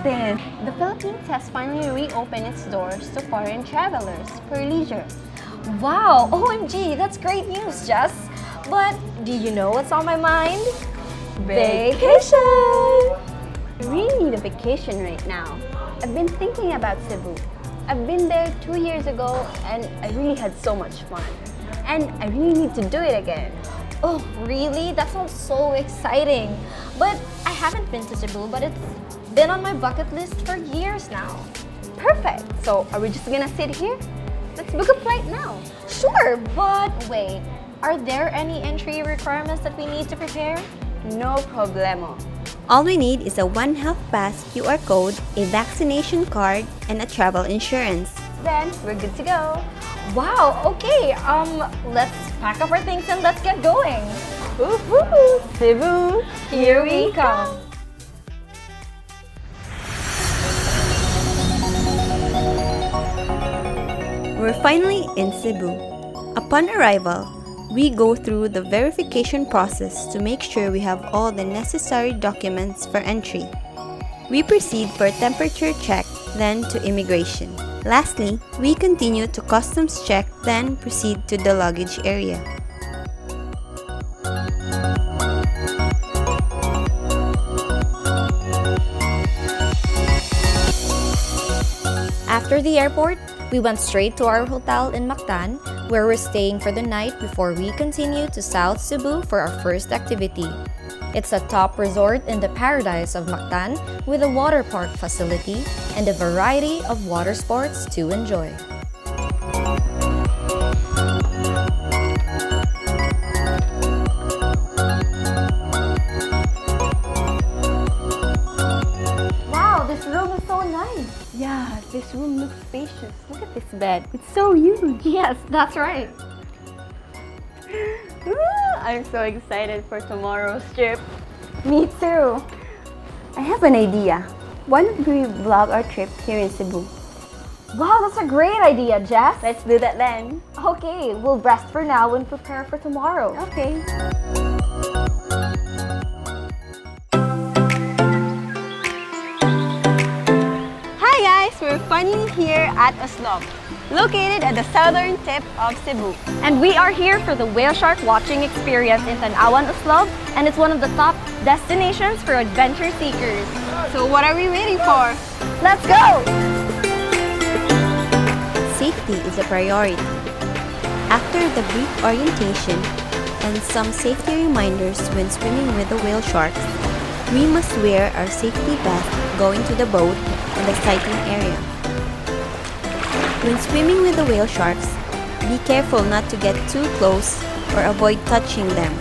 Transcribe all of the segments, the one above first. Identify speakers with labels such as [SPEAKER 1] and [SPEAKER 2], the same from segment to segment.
[SPEAKER 1] this?
[SPEAKER 2] The Philippines has finally reopened its doors to foreign travelers for leisure.
[SPEAKER 3] Wow, OMG, that's great news, Jess. But do you know what's on my mind? Vacation!
[SPEAKER 2] I really need a vacation right now. I've been thinking about Cebu. I've been there 2 years ago and I really had so much fun. And I really need to do it again.
[SPEAKER 3] Oh, really? That sounds so exciting. But I haven't been to Cebu, but it's been on my bucket list for years now.
[SPEAKER 2] Perfect! So are we just gonna sit here? Let's book a flight now.
[SPEAKER 3] Sure, but wait. Are there any entry requirements that we need to prepare?
[SPEAKER 2] No problemo.
[SPEAKER 4] All we need is a One Health Pass QR code, a vaccination card, and a travel insurance.
[SPEAKER 2] Then we're good to go.
[SPEAKER 3] Wow, okay. Let's pack up our things and let's get going.
[SPEAKER 2] Woohoo! Cebu,
[SPEAKER 3] Here we come.
[SPEAKER 4] We're finally in Cebu. Upon arrival, we go through the verification process to make sure we have all the necessary documents for entry. We proceed for temperature check, then to immigration. Lastly, we continue to customs check, then proceed to the luggage area.
[SPEAKER 3] After the airport, we went straight to our hotel in Mactan, where we're staying for the night before we continue to South Cebu for our first activity. It's a top resort in the paradise of Mactan with a water park facility and a variety of water sports to enjoy.
[SPEAKER 2] Wow, this room is so nice. Yeah, this room looks spacious. Look at this bed. It's so huge.
[SPEAKER 3] Yes, that's right.
[SPEAKER 2] I'm so excited for tomorrow's trip. Me too. I have an idea. Why don't we vlog our trip here in Cebu?
[SPEAKER 3] Wow, that's a great idea, Jess.
[SPEAKER 2] Let's do that then.
[SPEAKER 3] Okay, we'll rest for now and prepare for tomorrow.
[SPEAKER 2] Okay. Hi guys, we're finally here at Oslob, located at the southern tip of Cebu.
[SPEAKER 3] And we are here for the whale shark watching experience in Tanawan Oslob, and it's one of the top destinations for adventure seekers.
[SPEAKER 2] So what are we waiting for?
[SPEAKER 3] Let's go!
[SPEAKER 4] Safety is a priority. After the brief orientation and some safety reminders when swimming with the whale sharks, we must wear our safety vest going to the boat and the sighting area. When swimming with the whale sharks, be careful not to get too close or avoid touching them.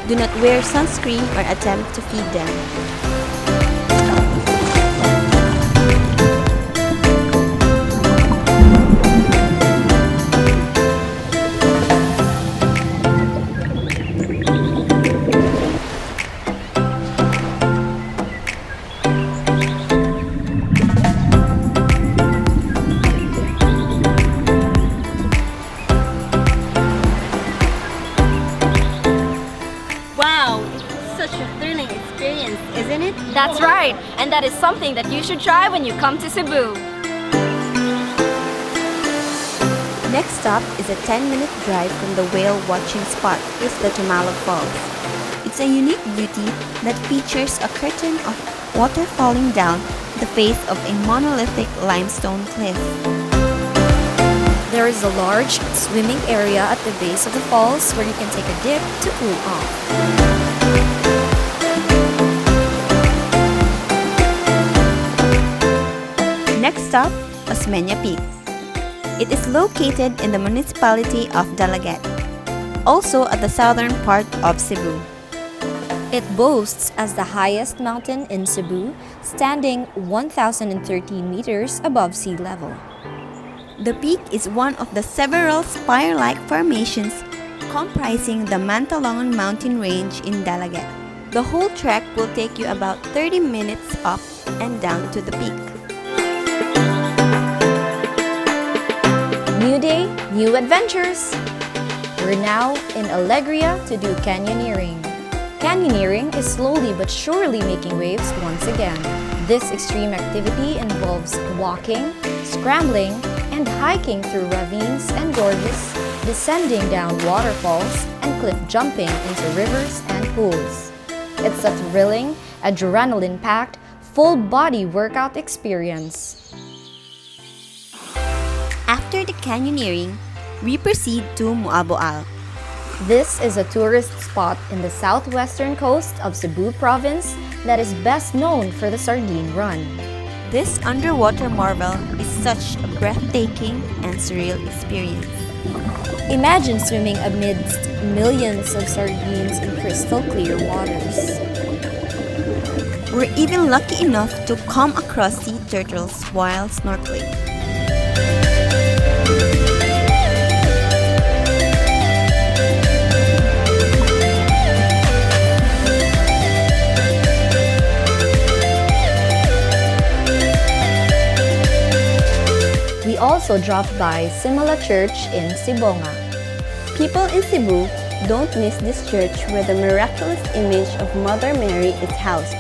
[SPEAKER 4] Do not wear sunscreen or attempt to feed them. Isn't it?
[SPEAKER 3] That's right, and that is something that you should try when you come to Cebu.
[SPEAKER 4] Next stop is a 10-minute drive from the whale watching spot, is the Tumalog Falls. It's a unique beauty that features a curtain of water falling down the face of a monolithic limestone cliff.
[SPEAKER 3] There is a large swimming area at the base of the falls where you can take a dip to cool off.
[SPEAKER 4] Next stop, Osmeña Peak. It is located in the municipality of Dalagat, also at the southern part of Cebu.
[SPEAKER 3] It boasts as the highest mountain in Cebu, standing 1,013 meters above sea level.
[SPEAKER 4] The peak is one of the several spire-like formations comprising the Mantalongan mountain range in Dalagat. The whole trek will take you about 30 minutes up and down to the peak.
[SPEAKER 3] New day, new adventures! We're now in Alegria to do canyoneering. Canyoneering is slowly but surely making waves once again. This extreme activity involves walking, scrambling, and hiking through ravines and gorges, descending down waterfalls, and cliff jumping into rivers and pools. It's a thrilling, adrenaline-packed, full-body workout experience.
[SPEAKER 4] After the canyoneering, we proceed to Muaboal.
[SPEAKER 3] This is a tourist spot in the southwestern coast of Cebu province that is best known for the sardine run.
[SPEAKER 4] This underwater marvel is such a breathtaking and surreal experience.
[SPEAKER 3] Imagine swimming amidst millions of sardines in crystal clear waters.
[SPEAKER 4] We're even lucky enough to come across sea turtles while snorkeling.
[SPEAKER 3] We also dropped by Simula Church in Sibonga.
[SPEAKER 2] People in Cebu don't miss this church where the miraculous image of Mother Mary is housed.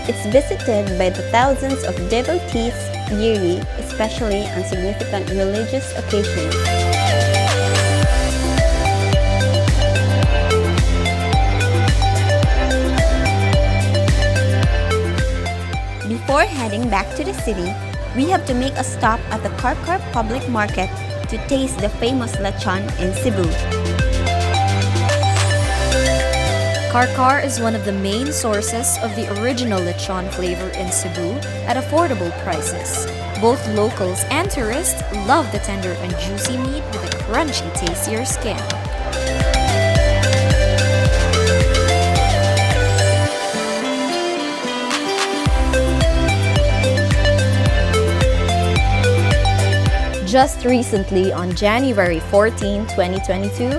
[SPEAKER 2] It's visited by the thousands of devotees yearly, especially on significant religious occasions.
[SPEAKER 4] Before heading back to the city, we have to make a stop at the Karkar Public Market to taste the famous lechon in Cebu.
[SPEAKER 3] Karkar is one of the main sources of the original lechon flavor in Cebu at affordable prices. Both locals and tourists love the tender and juicy meat with a crunchy, tastier skin. Just recently, on January 14, 2022,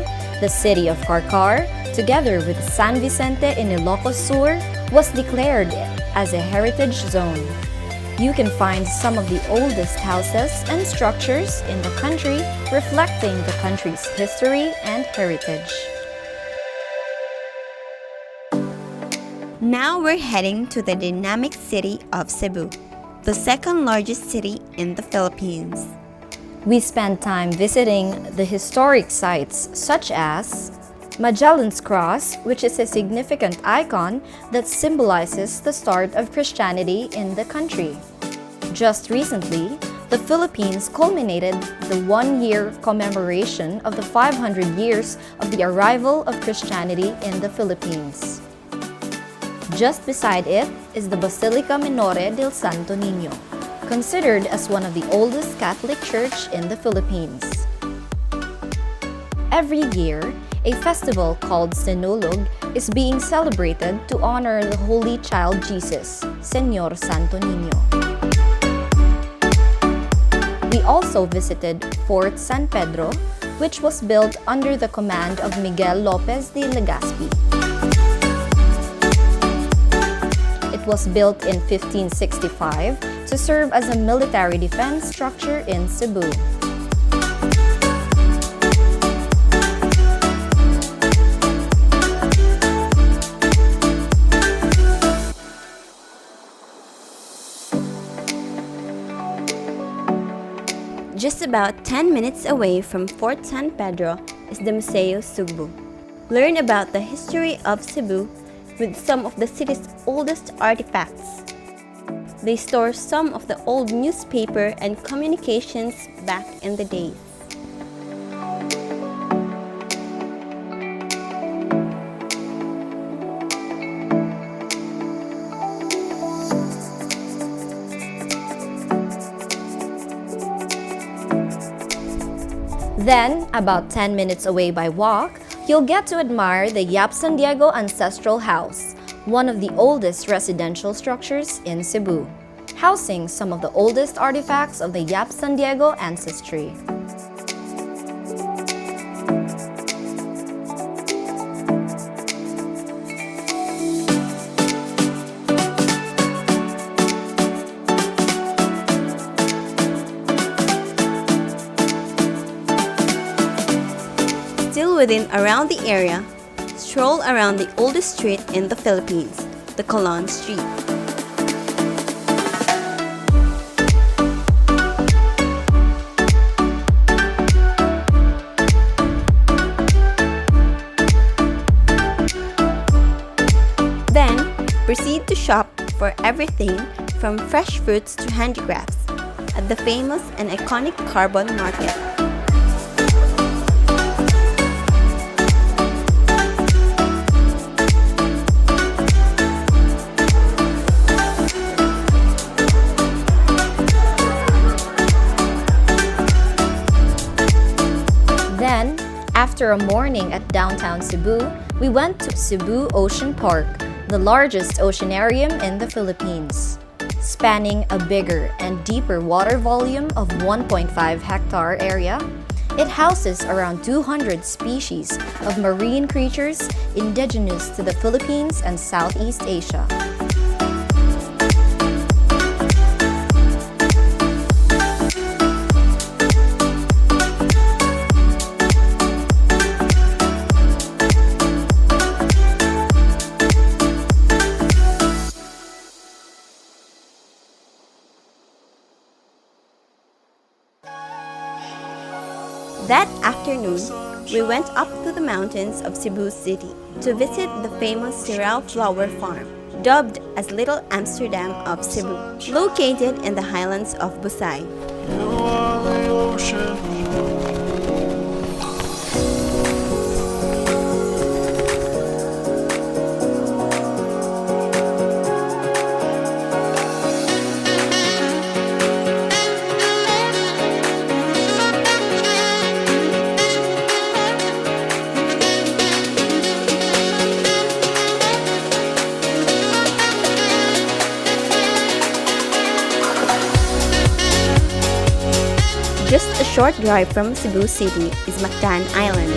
[SPEAKER 3] the city of Karkar, together with San Vicente in Ilocos Sur, was declared as a heritage zone. You can find some of the oldest houses and structures in the country, reflecting the country's history and heritage.
[SPEAKER 4] Now we're heading to the dynamic city of Cebu, the second largest city in the Philippines.
[SPEAKER 3] We spent time visiting the historic sites such as Magellan's Cross, which is a significant icon that symbolizes the start of Christianity in the country. Just recently, the Philippines culminated the one-year commemoration of the 500 years of the arrival of Christianity in the Philippines. Just beside it is the Basilica Minore del Santo Niño, considered as one of the oldest Catholic church in the Philippines. Every year, a festival called Sinulog is being celebrated to honor the Holy Child Jesus, Señor Santo Niño. We also visited Fort San Pedro, which was built under the command of Miguel Lopez de Legazpi. It was built in 1565 to serve as a military defense structure in Cebu.
[SPEAKER 2] Just about 10 minutes away from Fort San Pedro is the Museo Cebu. Learn about the history of Cebu with some of the city's oldest artifacts. They store some of the old newspaper and communications back in the days.
[SPEAKER 3] Then, about 10 minutes away by walk, you'll get to admire the Yap San Diego Ancestral House, one of the oldest residential structures in Cebu, housing some of the oldest artifacts of the Yap San Diego ancestry.
[SPEAKER 2] Still within around the area, stroll around the oldest street in the Philippines, the Colon Street. proceed to shop for everything from fresh fruits to handicrafts at the famous and iconic Carbon Market.
[SPEAKER 3] Then, after a morning at downtown Cebu, we went to Cebu Ocean Park, the largest oceanarium in the Philippines. Spanning a bigger and deeper water volume of 1.5 hectare area, it houses around 200 species of marine creatures indigenous to the Philippines and Southeast Asia.
[SPEAKER 2] That afternoon, we went up to the mountains of Cebu City to visit the famous Sirao Flower Farm, dubbed as Little Amsterdam of Cebu, located in the highlands of Busay.
[SPEAKER 1] You are the ocean.
[SPEAKER 2] Just a short drive from Cebu City is Mactan Island.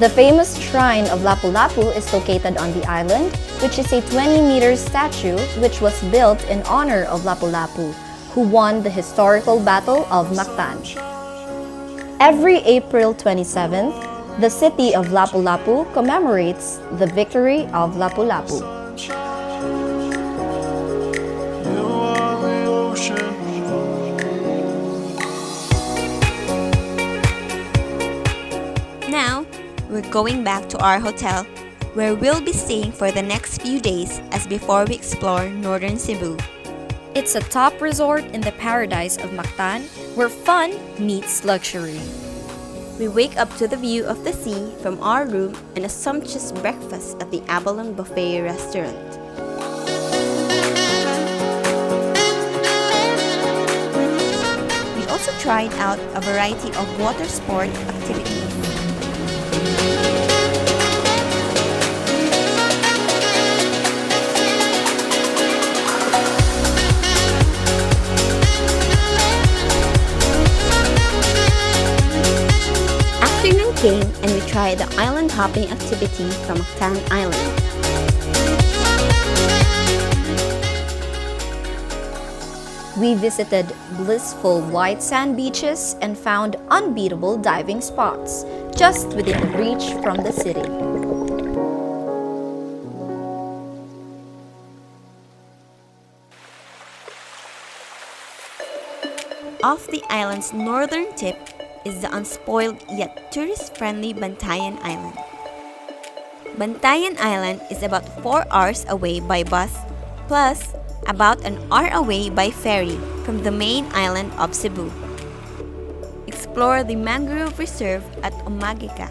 [SPEAKER 3] The famous shrine of Lapu-Lapu is located on the island, which is a 20-meter statue which was built in honor of Lapu-Lapu, who won the historical Battle of Mactan. Every April 27th, the city of Lapu-Lapu commemorates the victory of Lapu-Lapu.
[SPEAKER 1] You are the ocean.
[SPEAKER 2] Now, we're going back to our hotel, where we'll be staying for the next few days as before we explore northern Cebu.
[SPEAKER 3] It's a top resort in the paradise of Mactan, where fun meets luxury.
[SPEAKER 2] We wake up to the view of the sea from our room and a sumptuous breakfast at the Abalone Buffet restaurant. We also tried out a variety of water sport activities. Afternoon came and we tried the island hopping activity from Mactan Island.
[SPEAKER 3] We visited blissful white sand beaches and found unbeatable diving spots, just within the reach from the city.
[SPEAKER 2] Off the island's northern tip is the unspoiled yet tourist-friendly Bantayan Island. Bantayan Island is about 4 hours away by bus, plus about an hour away by ferry from the main island of Cebu. Explore the mangrove reserve at Umagica.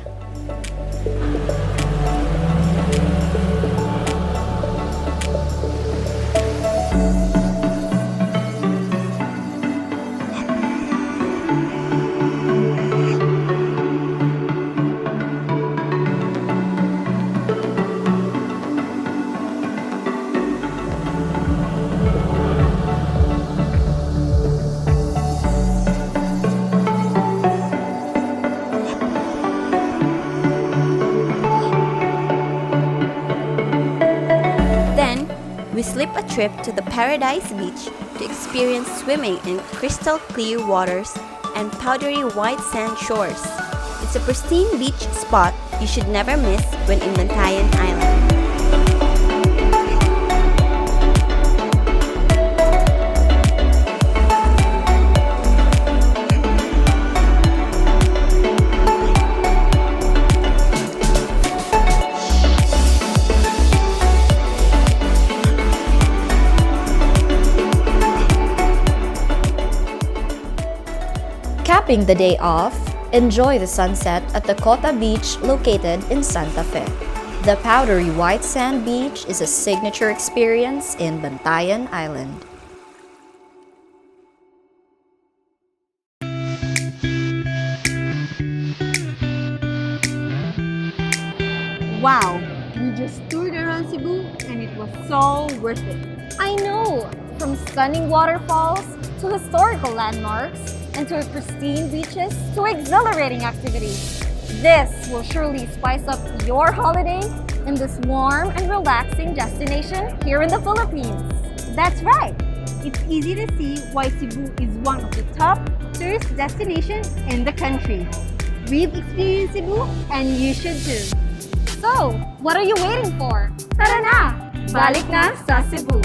[SPEAKER 2] We slip a trip to the Paradise Beach to experience swimming in crystal clear waters and powdery white sand shores. It's a pristine beach spot you should never miss when in Bantayan Island.
[SPEAKER 3] Starting the day off, enjoy the sunset at the Cota Beach located in Santa Fe. The powdery white sand beach is a signature experience in Bantayan Island.
[SPEAKER 2] Wow, we just toured around Cebu and it was so worth it.
[SPEAKER 5] I know! From stunning waterfalls to historical landmarks and to pristine beaches to exhilarating activities. This will surely spice up your holiday in this warm and relaxing destination here in the Philippines.
[SPEAKER 2] That's right. It's easy to see why Cebu is one of the top tourist destinations in the country. We've experienced Cebu and you should too.
[SPEAKER 5] So, what are you waiting for? Tara na! Balik na sa Cebu!